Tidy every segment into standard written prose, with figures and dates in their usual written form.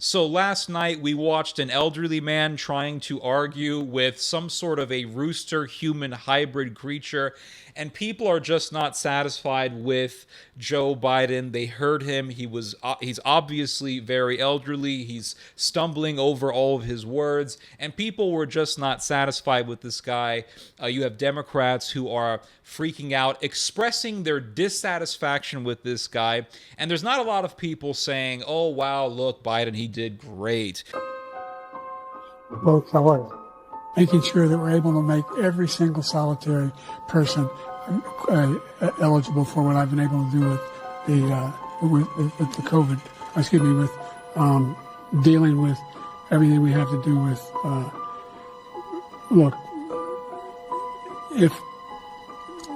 So last night we watched an elderly man trying to argue with some sort of a rooster human hybrid creature, and people are just not satisfied with Joe Biden. They heard him. He's obviously very elderly. He's stumbling over all of his words, and people were just not satisfied with this guy. You have Democrats who are freaking out, expressing their dissatisfaction with this guy, and there's not a lot of people saying, "Oh wow, look, Biden, he did great." Folks, how are you? Making sure that we're able to make every single solitary person eligible for what I've been able to do with the COVID. With dealing with everything we have to do with. Look, if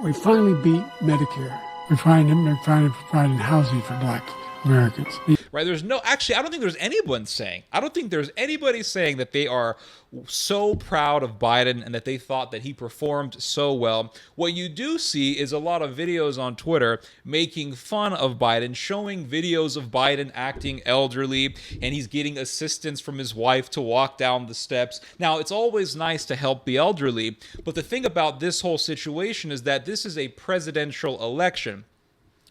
we finally beat Medicare, we're trying to provide housing for Black Americans. Right? I don't think there's anybody saying that they are so proud of Biden and that they thought that he performed so well. What you do see is a lot of videos on Twitter making fun of Biden, showing videos of Biden acting elderly, and he's getting assistance from his wife to walk down the steps. Now, it's always nice to help the elderly, but the thing about this whole situation is that this is a presidential election.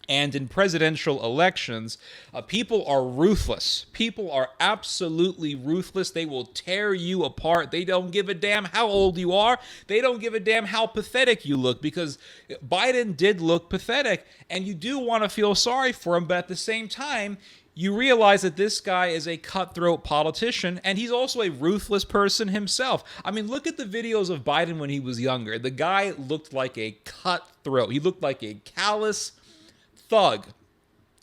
And in presidential elections, people are ruthless. People are absolutely ruthless. They will tear you apart. They don't give a damn how old you are. They don't give a damn how pathetic you look, because Biden did look pathetic, and you do want to feel sorry for him, but at the same time, you realize that this guy is a cutthroat politician, and he's also a ruthless person himself. I mean, look at the videos of Biden when he was younger. The guy looked like a cutthroat. He looked like a callous thug,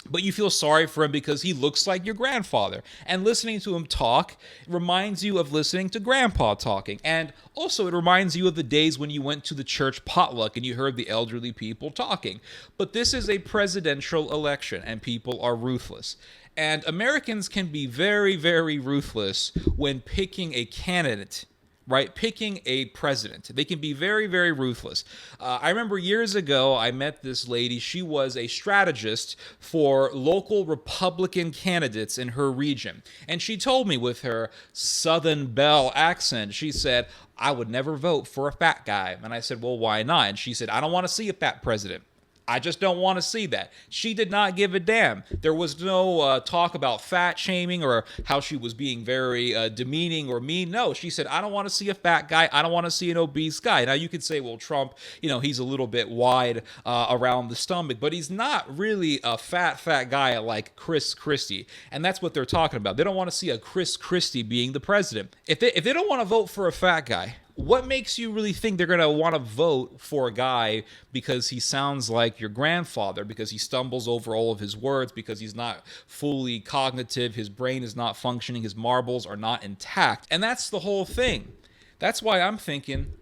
but you feel sorry for him because he looks like your grandfather, and listening to him talk reminds you of listening to grandpa talking. And also it reminds you of the days when you went to the church potluck and you heard the elderly people talking. But this is a presidential election, and people are ruthless, and Americans can be very, very ruthless when picking a candidate, right? Picking a president. They can be very, very ruthless. I remember years ago, I met this lady. She was a strategist for local Republican candidates in her region. And she told me with her Southern Belle accent, she said, "I would never vote for a fat guy." And I said, "Well, why not?" And she said, "I don't want to see a fat president. I just don't want to see that." She did not give a damn. There was no talk about fat shaming or how she was being very demeaning or mean. No, she said, "I don't want to see a fat guy. I don't want to see an obese guy." Now, you could say, well, Trump, he's a little bit wide around the stomach, but he's not really a fat guy like Chris Christie. And that's what they're talking about. They don't want to see a Chris Christie being the president. If they don't want to vote for a fat guy, what makes you really think they're going to want to vote for a guy because he sounds like your grandfather, because he stumbles over all of his words, because he's not fully cognitive, his brain is not functioning, his marbles are not intact? And that's the whole thing. That's why I'm thinking,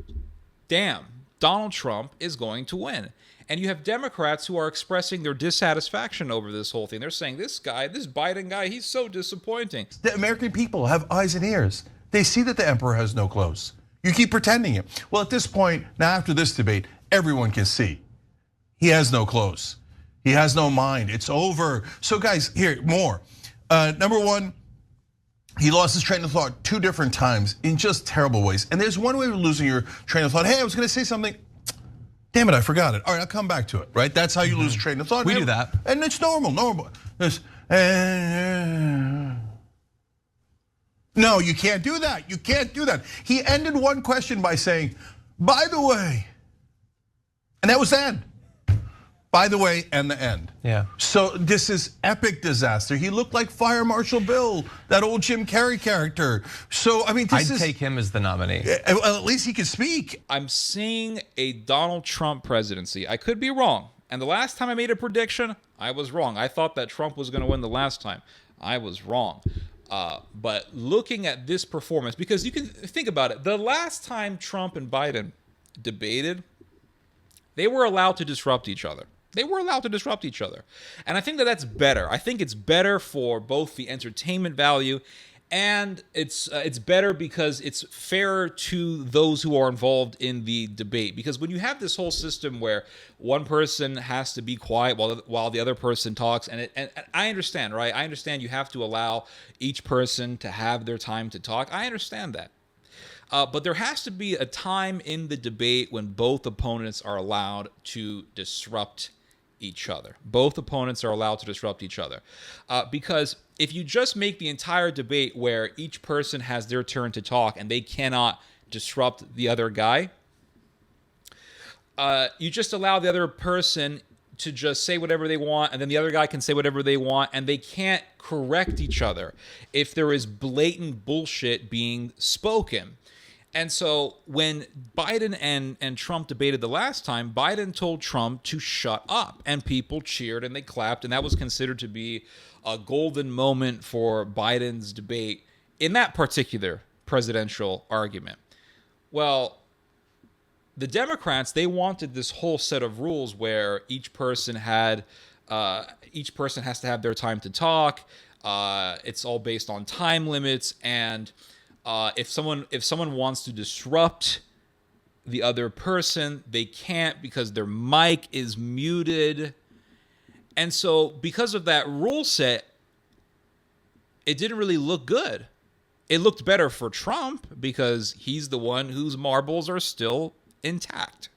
damn, Donald Trump is going to win. And you have Democrats who are expressing their dissatisfaction over this whole thing. They're saying, this Biden guy, he's so disappointing. The American people have eyes and ears. They see that the emperor has no clothes. You keep pretending it. Well, at this point, now after this debate, everyone can see he has no clothes. He has no mind. It's over. So guys, here, more. Number one, he lost his train of thought 2 different times in just terrible ways. And there's one way of losing your train of thought. Hey, I was gonna say something. Damn it, I forgot it. All right, I'll come back to it, right? That's how you lose train of thought. We do that. And it's normal. No, you can't do that. You can't do that. He ended one question by saying, "By the way," and that was the end. By the way, and the end. Yeah. So this is epic disaster. He looked like Fire Marshal Bill, that old Jim Carrey character. So I mean, I'd take him as the nominee. Well, at least he can speak. I'm seeing a Donald Trump presidency. I could be wrong. And the last time I made a prediction, I was wrong. I thought that Trump was going to win the last time. I was wrong. But looking at this performance, because you can think about it, the last time Trump and Biden debated, they were allowed to disrupt each other. And I think that that's better. I think it's better for both the entertainment value And it's better because it's fairer to those who are involved in the debate. Because when you have this whole system where one person has to be quiet while the other person talks, and I understand, right? I understand you have to allow each person to have their time to talk. I understand that. But there has to be a time in the debate when both opponents are allowed to disrupt each other. Both opponents are allowed to disrupt each other. Because if you just make the entire debate where each person has their turn to talk and they cannot disrupt the other guy, you just allow the other person to just say whatever they want, and then the other guy can say whatever they want, and they can't correct each other if there is blatant bullshit being spoken. And so when Biden and Trump debated the last time, Biden told Trump to shut up, and people cheered and they clapped, and that was considered to be a golden moment for Biden's debate in that particular presidential argument. Well, the Democrats, they wanted this whole set of rules where each person has to have their time to talk. It's all based on time limits, and if someone wants to disrupt the other person, they can't because their mic is muted. And so because of that rule set, it didn't really look good. It looked better for Trump because he's the one whose marbles are still intact.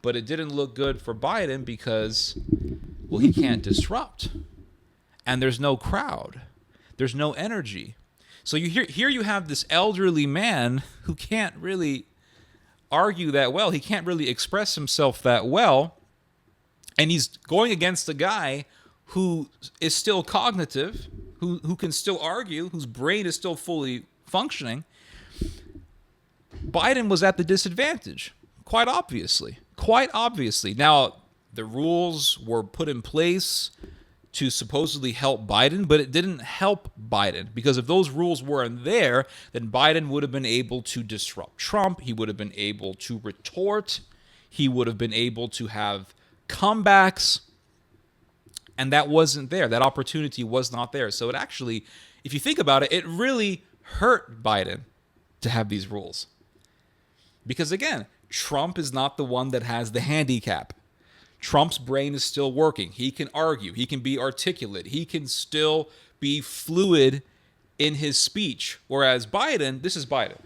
But it didn't look good for Biden because, well, he can't disrupt. And there's no crowd. There's no energy. So here you have this elderly man who can't really argue that well. He can't really express himself that well. And he's going against a guy who is still cognitive, who can still argue, whose brain is still fully functioning. Biden was at the disadvantage, quite obviously. Quite obviously. Now, the rules were put in place to supposedly help Biden, but it didn't help Biden, because if those rules weren't there, then Biden would have been able to disrupt Trump. He would have been able to retort. He would have been able to have comebacks, and that wasn't there. That opportunity was not there. So it actually, if you think about it, it really hurt Biden to have these rules. Because again, Trump is not the one that has the handicap. Trump's brain is still working. He can argue. He can be articulate. He can still be fluid in his speech. Whereas Biden, this is Biden.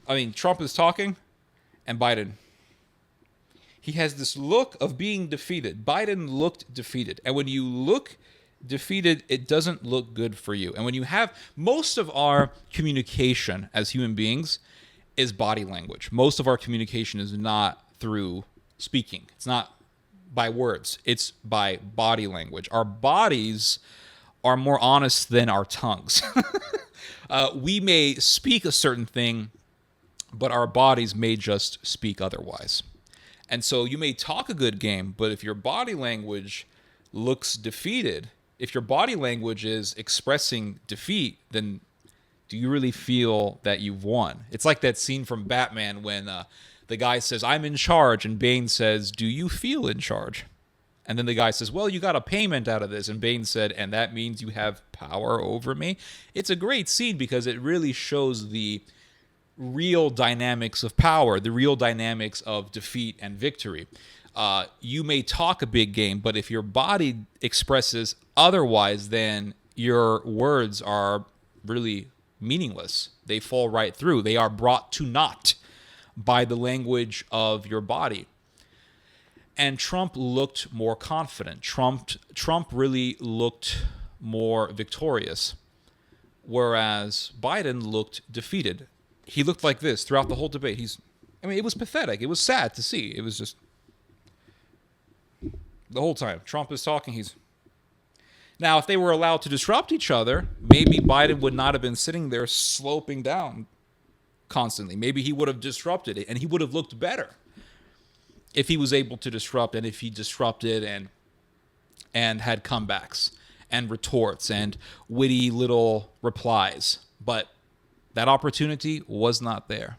I mean, Trump is talking, and Biden, he has this look of being defeated. Biden looked defeated. And when you look defeated, it doesn't look good for you. And when you have most of our communication as human beings is body language. Most of our communication is not through speaking. It's not by words. It's by body language. Our bodies are more honest than our tongues. We may speak a certain thing, but our bodies may just speak otherwise. And so you may talk a good game, but if your body language looks defeated, if your body language is expressing defeat, then do you really feel that you've won? It's like that scene from Batman when the guy says, "I'm in charge," and Bane says, "Do you feel in charge?" And then the guy says, "Well, you got a payment out of this." And Bane said, "And that means you have power over me?" It's a great scene because it really shows the real dynamics of power, the real dynamics of defeat and victory. You may talk a big game, but if your body expresses otherwise, then your words are really meaningless. They fall right through. They are brought to naught by the language of your body. And Trump looked more confident. Trump really looked more victorious, whereas Biden looked defeated. He looked like this throughout the whole debate. It was pathetic. It was sad to see. It was just the whole time. Trump is talking. Now, if they were allowed to disrupt each other, maybe Biden would not have been sitting there sloping down constantly. Maybe he would have disrupted it, and he would have looked better if he was able to disrupt, and if he disrupted and had comebacks and retorts and witty little replies. But that opportunity was not there.